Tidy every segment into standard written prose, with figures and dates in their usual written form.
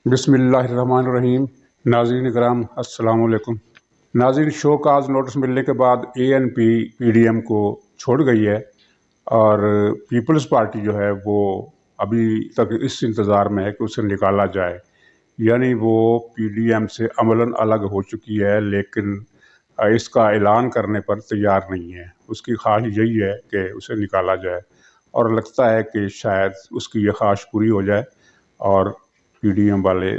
बिस्मिल्लाहिर्रहमानिर्रहीम। नाज़रीन इकराम अस्सलाम वालेकुम। नाज़रीन, शो काज नोटिस मिलने के बाद ANP PDM को छोड़ गई है और पीपल्स पार्टी जो है वो अभी तक इस इंतज़ार में है कि उसे निकाला जाए। यानी वो PDM से अमलन अलग हो चुकी है, लेकिन इसका ऐलान करने पर तैयार नहीं है। उसकी ख्वाहिश यही है कि उसे निकाला जाए और लगता है कि शायद उसकी ये ख्वाहिश पूरी हो जाए और PDM वाले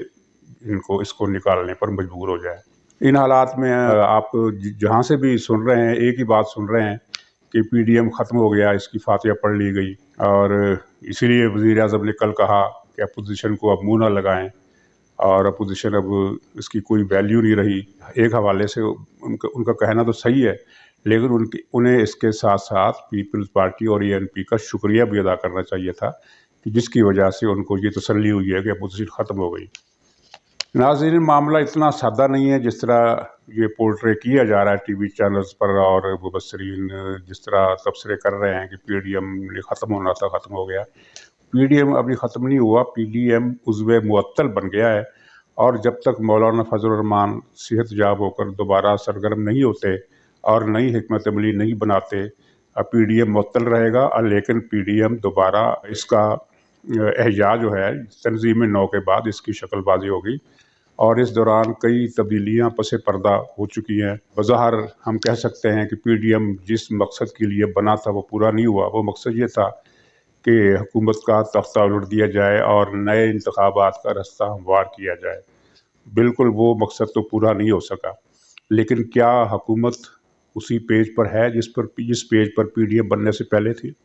इसको निकालने पर मजबूर हो जाए। इन हालात में आप जहाँ से भी सुन रहे हैं एक ही बात सुन रहे हैं कि PDM ख़त्म हो गया, इसकी फातिहा पढ़ ली गई और इसीलिए वज़ीर-ए-आज़म ने कल कहा कि अपोजिशन को अब मुँह ना लगाएं और अपोजिशन अब इसकी कोई वैल्यू नहीं रही। एक हवाले से उनका कहना तो सही है, लेकिन उन्हें इसके साथ साथ पीपल्स पार्टी और ANP का शुक्रिया भी अदा करना चाहिए था कि जिसकी वजह से उनको ये तसल्ली हुई है कि अपोजिशन ख़त्म हो गई। नाज़रीन, मामला इतना सादा नहीं है जिस तरह ये पोर्ट्रे किया जा रहा है टीवी चैनल्स पर और मुबस्सरीन जिस तरह तबसरे कर रहे हैं कि PDM ने ख़त्म होना था, ख़त्म हो गया। PDM अभी ख़त्म नहीं हुआ, PDM उज़्व मुअत्तल बन गया है और जब तक मौलाना फजल रहमान सेहत याब होकर दोबारा सरगर्म नहीं होते और नई हिकमत अमली नहीं बनाते, PDM मुअत्तल रहेगा। लेकिन PDM दोबारा इसका एहया जो है तंज़ीम नौ के बाद इसकी शक्लबाजी होगी और इस दौरान कई तब्दीलियाँ पसे पर्दा हो चुकी हैं। बज़ाहिर हम कह सकते हैं कि PDM जिस मकसद के लिए बना था वो पूरा नहीं हुआ। वो मकसद ये था कि हुकूमत का तख्ता उलट दिया जाए और नए इंतखाबात का रास्ता हमवार किया जाए। बिल्कुल वो मकसद तो पूरा नहीं हो सका, लेकिन क्या हुकूमत उसी पेज पर है जिस पेज पर PDM बनने से पहले थी?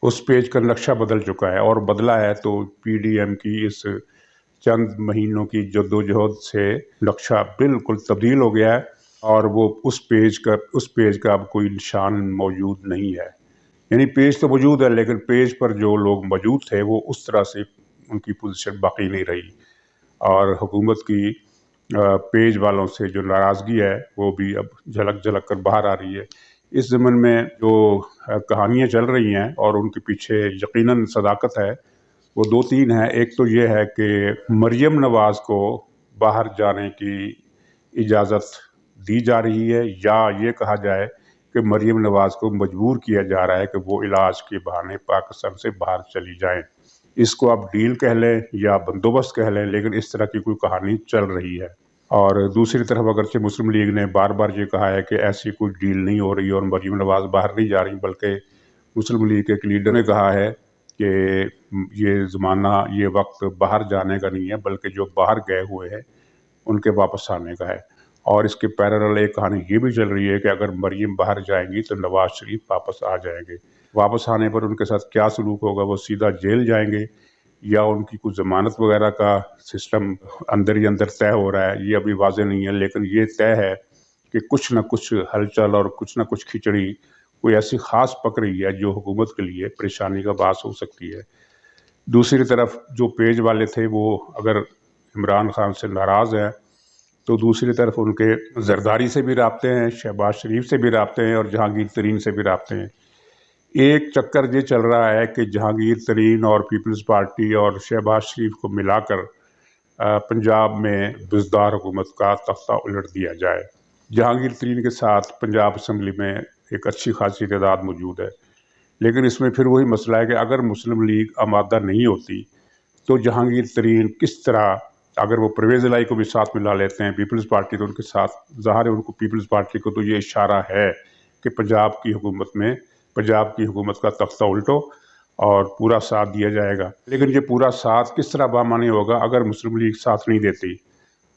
उस पेज का नक्शा बदल चुका है और बदला है तो PDM की इस चंद महीनों की जद्दोजहद से नक्शा बिल्कुल तब्दील हो गया है और वो उस पेज का अब कोई निशान मौजूद नहीं है। यानी पेज तो मौजूद है, लेकिन पेज पर जो लोग मौजूद थे वो उस तरह से उनकी पोजीशन बाकी नहीं रही और हुकूमत की पेज वालों से जो नाराज़गी है वो भी अब झलक झलक कर बाहर आ रही है। इस ज़मन में जो कहानियाँ चल रही हैं और उनके पीछे यकीनन सदाकत है, वो 2-3 हैं। एक तो ये है कि मरियम नवाज़ को बाहर जाने की इजाज़त दी जा रही है या ये कहा जाए कि मरियम नवाज़ को मजबूर किया जा रहा है कि वो इलाज के बहाने पाकिस्तान से बाहर चली जाएं। इसको आप डील कह लें या बंदोबस्त कह लें, लेकिन इस तरह की कोई कहानी चल रही है। और दूसरी तरफ अगरचे मुस्लिम लीग ने बार बार ये कहा है कि ऐसी कोई डील नहीं हो रही और मरियम नवाज़ बाहर नहीं जा रही, बल्कि मुस्लिम लीग के एक लीडर ने कहा है कि ये ज़माना, ये वक्त बाहर जाने का नहीं है, बल्कि जो बाहर गए हुए हैं उनके वापस आने का है। और इसके पैरेलल एक कहानी ये भी चल रही है कि अगर मरियम बाहर जाएंगी तो नवाज शरीफ वापस आ जाएंगे। वापस आने पर उनके साथ क्या सलूक होगा, वो सीधा जेल जाएंगे या उनकी कुछ ज़मानत वगैरह का सिस्टम अंदर ही अंदर तय हो रहा है, ये अभी वाज़ेह नहीं है। लेकिन ये तय है कि कुछ ना कुछ हलचल और कुछ ना कुछ खिचड़ी कोई ऐसी ख़ास पक रही है जो हुकूमत के लिए परेशानी का बास हो सकती है। दूसरी तरफ जो पेज वाले थे वो अगर इमरान खान से नाराज़ हैं तो दूसरी तरफ उनके जरदारी से भी राब्ते हैं, शहबाज शरीफ से भी राब्ते हैं और जहांगीर तरीन से भी राब्ते हैं। एक चक्कर ये चल रहा है कि जहांगीर तरीन और पीपल्स पार्टी और शहबाज शरीफ को मिलाकर पंजाब में बुज़दार हुकूमत का तख्ता उलट दिया जाए। जहांगीर तरीन के साथ पंजाब असम्बली में एक अच्छी खासी तादाद मौजूद है, लेकिन इसमें फिर वही मसला है कि अगर मुस्लिम लीग आमादा नहीं होती तो जहांगीर तरीन किस तरह, अगर वो परवेज़ इलाही को भी साथ मिला लेते हैं, पीपल्स पार्टी तो उनके साथ, ज़ाहिर है उनको पीपल्स पार्टी को तो ये इशारा है कि पंजाब की हुकूमत का तख्ता उल्टो और पूरा साथ दिया जाएगा। लेकिन ये पूरा साथ किस तरह बामानी होगा अगर मुस्लिम लीग साथ नहीं देती?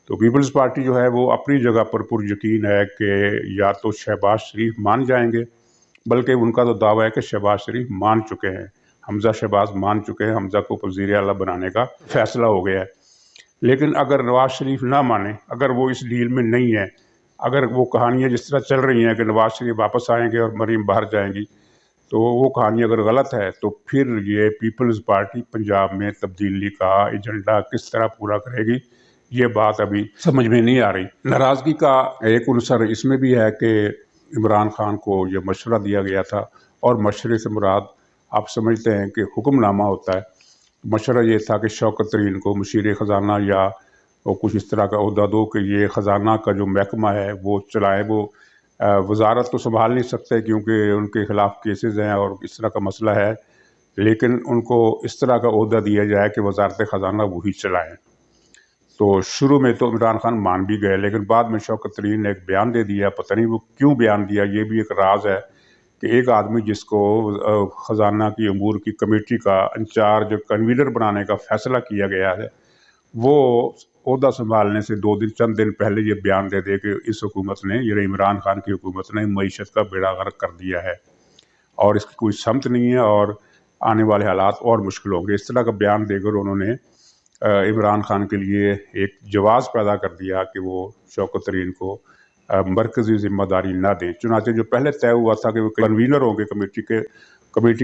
तो पीपल्स पार्टी जो है वो अपनी जगह पर पुरयकीन है कि या तो शहबाज शरीफ मान जाएंगे, बल्कि उनका तो दावा है कि शहबाज शरीफ मान चुके हैं, हमजा शहबाज मान चुके हैं, हमजा को वज़ीर आला बनाने का फैसला हो गया है। लेकिन अगर नवाज शरीफ ना माने, अगर वो इस डील में नहीं है, अगर वो कहानियाँ जिस तरह चल रही हैं कि नवाज शरीफ वापस आएंगे और मरीम बाहर जाएंगी, तो वो कहानी अगर गलत है तो फिर ये पीपल्स पार्टी पंजाब में तब्दीली का एजेंडा किस तरह पूरा करेगी, ये बात अभी समझ में नहीं आ रही। नाराज़गी का एक उनसर इसमें भी है कि इमरान खान को ये मशवरा दिया गया था और मशवरे से मुराद आप समझते हैं कि हुक्मनामा होता है। मशवरा ये था कि शौकत तरीन को मुशीर ख़जाना या वो कुछ इस तरह का ओहदा दो कि ये ख़जाना का जो महकमा है वो चलाएँ। वो वज़ारत तो संभाल नहीं सकते क्योंकि उनके ख़िलाफ़ केसेस हैं और इस तरह का मसला है, लेकिन उनको इस तरह का ओहदा दिया जाए कि वज़ारत ख़जाना वही चलाएँ। तो शुरू में तो इमरान खान मान भी गए, लेकिन बाद में शौकत तरीन ने एक बयान दे दिया। पता नहीं वो क्यों बयान दिया, ये भी एक राज है कि एक आदमी जिसको ख़जाना की अमूर की कमेटी का इंचार्ज कन्वीनर बनाने का फ़ैसला किया गया है, वो ओहदा संभालने से चंद दिन पहले ये बयान दे दे कि इस हुकूमत ने, ये इमरान खान की हुकूमत ने मईशत का बेड़ा गर्क कर दिया है और इसकी कोई समत नहीं है और आने वाले हालात और मुश्किल होंगे। इस तरह का बयान देकर उन्होंने इमरान खान के लिए एक जवाज़ पैदा कर दिया कि वो शौकत तरीन को मरकज़ी ज़िम्मेदारी ना दें। चुनांचे जो पहले तय हुआ था कि वो कन्वीनर होंगे, कमेटी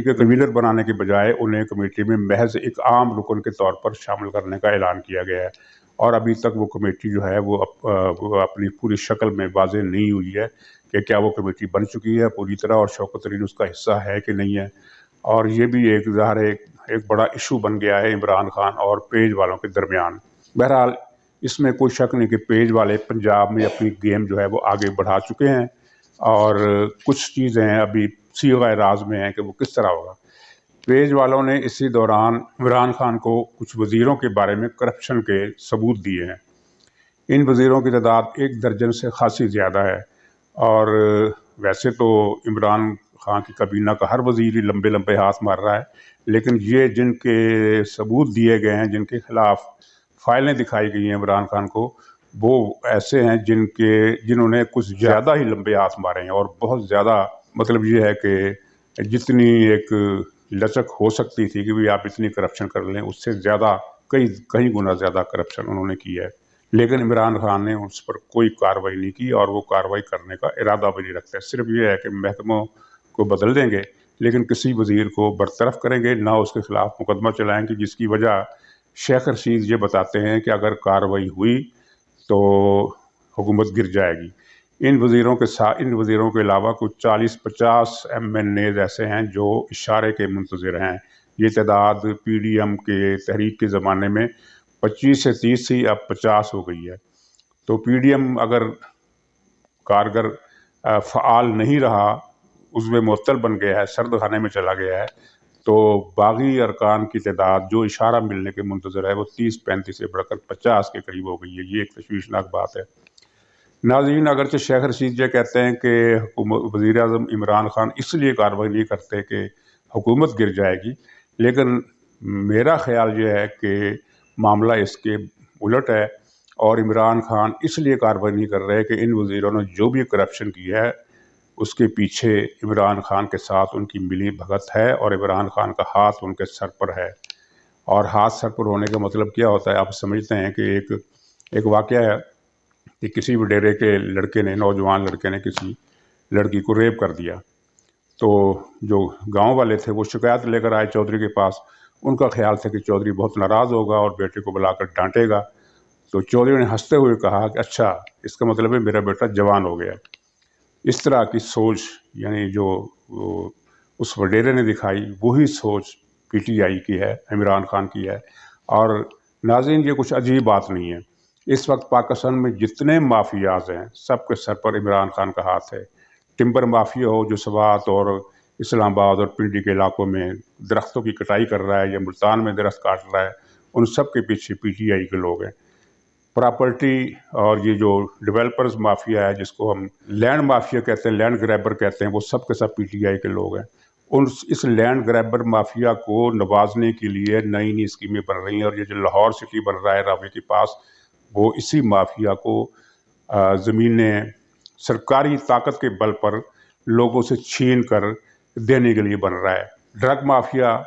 के कन्वीनर बनाने के बजाय उन्हें कमेटी में महज एक आम रुकन के तौर पर शामिल करने का ऐलान किया गया है और अभी तक वो कमेटी जो है वो अपनी पूरी शक्ल में वाज़ेह नहीं हुई है कि क्या वो कमेटी बन चुकी है पूरी तरह और शौकत तरीन उसका हिस्सा है कि नहीं है। और ये भी एक ज़ाहिर एक बड़ा इशू बन गया है इमरान खान और पेज वालों के दरमियान। बहरहाल इसमें कोई शक नहीं कि पेज वाले पंजाब में अपनी गेम जो है वो आगे बढ़ा चुके हैं और कुछ चीज़ें अभी सीग़ाए राज में हैं कि वो किस तरह होगा। पेज वालों ने इसी दौरान इमरान खान को कुछ वज़ीरों के बारे में करप्शन के सबूत दिए हैं। इन वज़ीरों की तादाद 1 दर्जन से खासी ज़्यादा है और वैसे तो इमरान खान की काबीना का हर वज़ीर ही लंबे लंबे हाथ मार रहा है, लेकिन ये जिनके सबूत दिए गए हैं, जिनके ख़िलाफ़ फ़ाइलें दिखाई गई हैं इमरान खान को, वो ऐसे हैं जिन्होंने कुछ ज़्यादा ही लंबे हाथ मारे हैं और बहुत ज़्यादा, मतलब ये है कि जितनी एक लचक हो सकती थी कि भाई आप इतनी करप्शन कर लें, उससे ज़्यादा कई गुना ज़्यादा करप्शन उन्होंने किया है। लेकिन इमरान खान ने उस पर कोई कार्रवाई नहीं की और वो कार्रवाई करने का इरादा भी नहीं रखते। सिर्फ ये है कि महकमों को बदल देंगे लेकिन किसी वज़ीर को बरतरफ करेंगे ना, उसके ख़िलाफ़ मुकदमा चलाएंगे, जिसकी वजह शेख रशीद ये बताते हैं कि अगर कार्रवाई हुई तो हुकूमत गिर जाएगी। इन वज़ीरों के अलावा कुछ 40-50 MNAs ऐसे हैं जो इशारे के मुंतज़िर हैं। ये तादाद PDM के तहरीक के ज़माने में 25 से 30 थी, अब 50 हो गई है। तो PDM अगर कारगर फ़आल नहीं रहा, उज़्व मुअत्तल बन गया है, सर्द खाने में चला गया है, तो बागी अरकान की तादाद जो इशारा मिलने के मुंतज़िर है वो 30-35 से बढ़कर 50 के करीब हो गई है। ये एक तशवीशनाक बात है। नाज़रीन, अगरचे शेख रशीद ये कहते हैं कि वज़ीर-ए-आज़म इमरान खान इसलिए कार्रवाई नहीं करते कि हुकूमत गिर जाएगी, लेकिन मेरा ख़्याल ये है कि मामला इसके उलट है और इमरान खान इसलिए कार्रवाई नहीं कर रहे कि इन वज़ीरों ने जो भी करप्शन किया है उसके पीछे इमरान खान के साथ उनकी मिली भगत है और इमरान खान का हाथ उनके सर पर है। और हाथ सर पर होने का मतलब क्या होता है, आप समझते हैं कि एक वाक़या है कि किसी वडेरे के लड़के ने, नौजवान लड़के ने किसी लड़की को रेप कर दिया। तो जो गांव वाले थे वो शिकायत लेकर आए चौधरी के पास। उनका ख्याल था कि चौधरी बहुत नाराज़ होगा और बेटे को बुलाकर डांटेगा। तो चौधरी ने हंसते हुए कहा कि अच्छा, इसका मतलब है मेरा बेटा जवान हो गया। इस तरह की सोच यानी जो उस वडेरे ने दिखाई, वही सोच PTI की है, इमरान खान की है। और नाज़रीन, ये कुछ अजीब बात नहीं है। इस वक्त पाकिस्तान में जितने माफियाज हैं सबके सर पर इमरान खान का हाथ है। टिम्बर माफिया हो जो सवात और इस्लामाबाद और पिंडी के इलाकों में दरख्तों की कटाई कर रहा है या मुल्तान में दरख्त काट रहा है, उन सब के पीछे PTI के लोग हैं। प्रॉपर्टी और ये जो डेवलपर्स माफिया है, जिसको हम लैंड माफिया कहते हैं, लैंड ग्रैबर कहते हैं, वो सब के सब PTI के लोग हैं। इस लैंड ग्रैबर माफिया को नवाजने के लिए नई नई स्कीमें बन रही हैं और ये जो लाहौर सिटी बन रहा है रावी के पास, वो इसी माफिया को ज़मीनें सरकारी ताकत के बल पर लोगों से छीन कर देने के लिए बन रहा है। ड्रग माफिया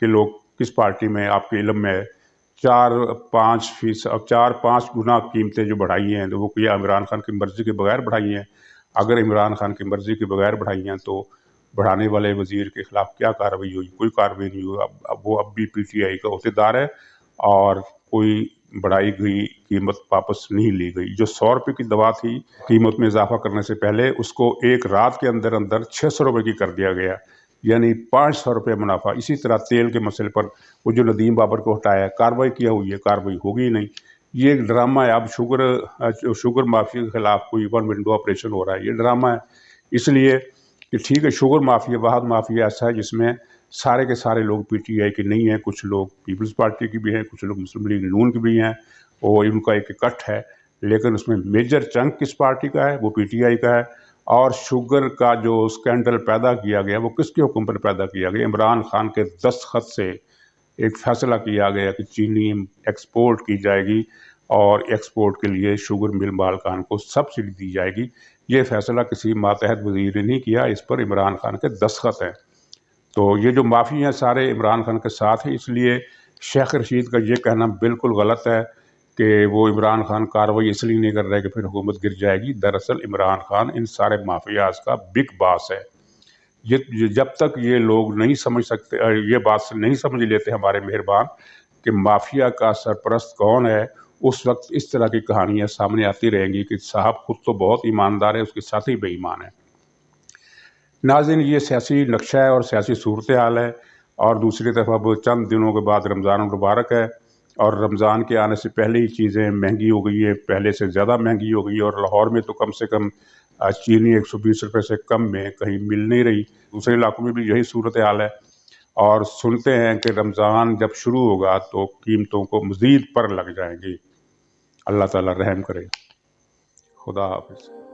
के लोग किस पार्टी में, आपके इल्म में 4-5 गुना कीमतें जो बढ़ाई हैं, तो वो क्या इमरान खान की मर्ज़ी के बगैर बढ़ाई हैं? अगर इमरान खान की मर्ज़ी के बगैर बढ़ाई हैं तो बढ़ाने वाले वज़ीर के ख़िलाफ़ क्या कार्रवाई हुई? कोई कार्रवाई नहीं हुई। अब वो भी PTI का अहदेदार है और कोई बढ़ाई गई कीमत वापस नहीं ली गई। जो 100 रुपये की दवा थी, कीमत में इजाफा करने से पहले उसको एक रात के अंदर अंदर 600 रुपये की कर दिया गया, यानी 500 रुपये मुनाफा। इसी तरह तेल के मसले पर वो जो नदीम बाबर को हटाया, कार्रवाई किया हुई है, कार्रवाई होगी ही नहीं। یہ ایک ڈرامہ ہے. اب شوگر مافیا کے خلاف کوئی ون ونڈو آپریشن ہو رہا ہے، یہ ڈرامہ ہے. اس لیے کہ ٹھیک ہے شوگر مافیا واحد مافیا ایسا ہے جس میں سارے کے سارے لوگ پی ٹی آئی کے نہیں ہیں، کچھ لوگ پیپلز پارٹی کی بھی ہیں، کچھ لوگ مسلم لیگ نون کے بھی ہیں، اور ان کا ایک اکٹھ ہے. لیکن اس میں میجر چنک کس پارٹی کا ہے؟ وہ پی ٹی آئی کا ہے. اور شوگر کا جو اسکینڈل پیدا کیا گیا وہ کس کے حکم پر پیدا کیا گیا؟ عمران خان کے دستخط سے ایک فیصلہ کیا گیا کہ چینی ایکسپورٹ کی جائے گی اور ایکسپورٹ کے لیے شوگر مل مالکان کو سبسڈی دی جائے گی. یہ فیصلہ کسی ماتحت وزیر نے نہیں کیا، اس پر عمران خان کے دستخط ہیں. تو یہ جو معافی ہیں سارے عمران خان کے ساتھ ہیں. اس لیے شیخ رشید کا یہ کہنا بالکل غلط ہے کہ وہ عمران خان کارروائی اس لیے نہیں کر رہے کہ پھر حکومت گر جائے گی. دراصل عمران خان ان سارے مافیاز کا بگ باس ہے. جب تک یہ لوگ نہیں سمجھ سکتے، یہ بات نہیں سمجھ لیتے ہمارے مہربان کہ مافیا کا سرپرست کون ہے، اس وقت اس طرح کی کہانیاں سامنے آتی رہیں گی کہ صاحب خود تو بہت ایماندار ہے، اس کے ساتھ ہی بے ایمان ہے. ناظرین، یہ سیاسی نقشہ ہے اور سیاسی صورتحال ہے. اور دوسری طرف اب چند دنوں کے بعد رمضان المبارک ہے، اور رمضان کے آنے سے پہلے ہی چیزیں مہنگی ہو گئی ہیں، پہلے سے زیادہ مہنگی ہو گئی ہے. اور لاہور میں تو کم سے کم چینی 120 روپے سے کم میں کہیں مل نہیں رہی. دوسرے علاقوں میں بھی یہی صورتحال ہے. اور سنتے ہیں کہ رمضان جب شروع ہوگا تو قیمتوں کو مزید پر لگ جائیں گی. اللہ تعالیٰ رحم کرے. خدا حافظ.